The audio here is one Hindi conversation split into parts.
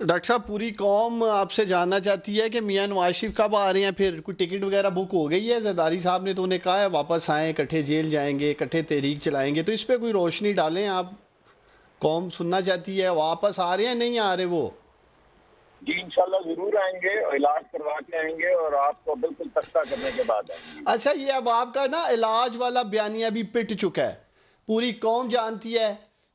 डॉक्टर साहब, पूरी कौम आपसे जानना चाहती है कि मियां नवाज शरीफ कब आ रहे हैं। फिर कोई टिकट वगैरह बुक हो गई है? जरदारी साहब ने तो उन्हें कहा है वापस आएँ, इकट्ठे जेल जाएंगे, इकट्ठे तहरीक चलाएंगे। तो इस पर कोई रोशनी डालें आप। कौम सुनना चाहती है, वापस आ रहे हैं नहीं आ रहे वो? जी इंशाल्लाह जरूर आएंगे और इलाज करवा के आएंगे और आपको बिल्कुल तख्ता करने के बाद आएंगे। अच्छा, ये अब आपका ना इलाज वाला बयानिया भी पिट चुका है, पूरी कौम जानती है।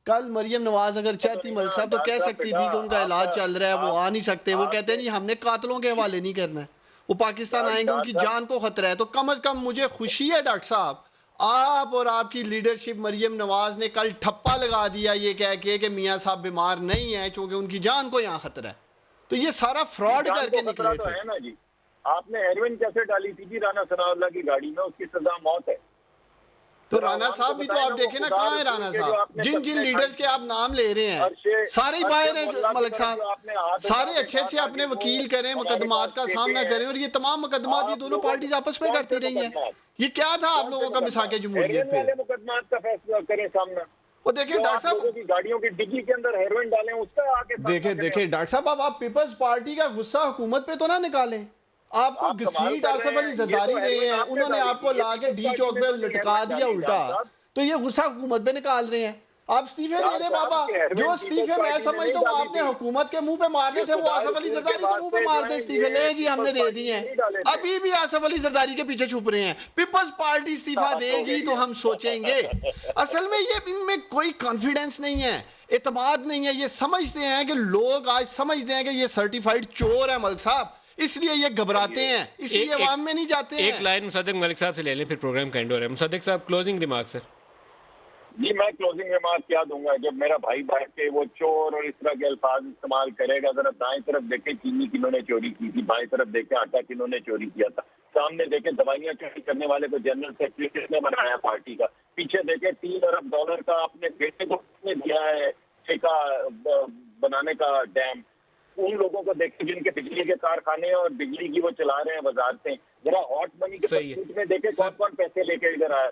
कल मरियम नवाज अगर तो चाहती नहीं मलिक ना साहब तो डॉक्टर कह साहब, सकती बेटा थी कि उनका इलाज आपका चल रहा है, वो आप आ नहीं सकते। वो कहते हैं आपके नहीं, हमने कातलों के हवाले नहीं करना है, वो पाकिस्तान आएंगे, उनकी डॉक्टर जान को खतरा है। तो कम अज कम मुझे खुशी है डॉक्टर साहब, आप और आपकी लीडरशिप मरियम नवाज ने कल ठप्पा लगा दिया ये कह के कि मियाँ साहब बीमार नहीं है, चूंकि उनकी जान को यहाँ खतरा है। तो ये सारा फ्रॉड जान को करके खतरा निकले तो थे। है ना जी। आपने हेरोइन कैसे डाली थी जी राना सनाउल्लाह की गाड़ी में, उसकी सजा मौत है। तो जरा राना अवाम को साहब भी तो बताएं आप ना, वो देखें ना, खुदा कहाँ है रसूल राना के जो साहब? आपने जिन जिन कस्में खाई लीडर्स के थी, आप नाम ले रहे हैं अरशे सारे ही अरशे बाहर हैं मौला की मलिक तरफ साहब। जो आपने हाथ उठा सारे के अच्छे कहा अच्छे था अपने कि वो वकील करें, हमारे पास मुकदमात का पेटे सामना करें, हैं। और ये तमाम मुकदमात ये आप दोनों लोगों पार्टीज आपस में कौन करती से रही हैं। मुकदमात, ये क्या था आप कौन से लोगों का मुकदमात, मिसाके जमहूरियत हेरोइन पे? वाले मुकदमात का फैसला करें सामना। वो देखिए जो डॉक्टर आप लोगों साहब, की गाड़ियों की डिग्गी के अंदर हेरोइन डालें, उसका आके सामना देखे करें देखे हम। डॉक्टर साहब, अब आप पीपल्स पार्टी का गुस्सा हुकूमत पे तो ना निकालें। आपको आप कमाल घसीट कर रहे आसफ अली हैं, ये तो जरदारी रहे हेरोइन हैं, आपने उन्होंने डाली आपको थी, ये ला के पीपल्स डी पार्टी चौक ने पे तो नहीं लटका हेरोइन दिया डाली उल्टा। जान साहब। तो ये गुस्सा हुकूमत पे निकाल रहे हैं। आप इस्तीफे दे जान दें साहब बाबा। की हेरोइन जो पीपल्स इस्तीफे मैं पार्टी ने नहीं समझता हूँ डाली आपने थी। हुकूमत के मुंह पे मारने ये थे, वो खुदा आसफ अली रसूल के जरदारी के मुंह पे वास्ते जो मार दें है, इस्तीफे। ये ले जी, पीपल्स हमने दे पार्टी दिए ने हैं। नहीं डाले थे। अभी भी आसफ अली जरदारी के पीछे छुप रहे हैं। पीपल्स पार्टी इस्तीफा हद हो देगी गई तो है। हम सोचेंगे। असल में ये इनमें कोई कॉन्फिडेंस नहीं है, एतमाद नहीं है। ये समझते हैं कि लोग आज समझते हैं कि ये सर्टिफाइड चोर है मलिक साहब, इसलिए ये घबराते हैं, इसलिए एक अवाम में नहीं जाते एक हैं। लाइन मुसद्दिक मलिक साहब से ले लें, फिर प्रोग्राम का एंड हो रहा है। मुसद्दिक साहब, क्लोजिंग रिमार्क सर। जी मैं क्लोजिंग रिमार्क क्या दूंगा, जब मेरा भाई बैठ के वो चोर और इस तरह के अल्फाज इस्तेमाल करेगा। जरा दाएं तरफ देखे चीनी किन्होंने चोरी की थी, बाएं तरफ देखे आटा किन्होंने चोरी किया था, सामने देखे दवाइयां चोरी करने वाले को जनरल सेक्रेटरी किसने बनाया पार्टी का, पीछे देखे $3 अरब का अपने बेटे को किसने दिया है ठेका बनाने का डैम, उन लोगों को देखे जिनके बिजली के कारखाने और बिजली की वो चला रहे हैं वजारतें। जरा हॉट मनी के सही है पसूट में देखे कौन सर। कौन पैसे लेके इधर आए।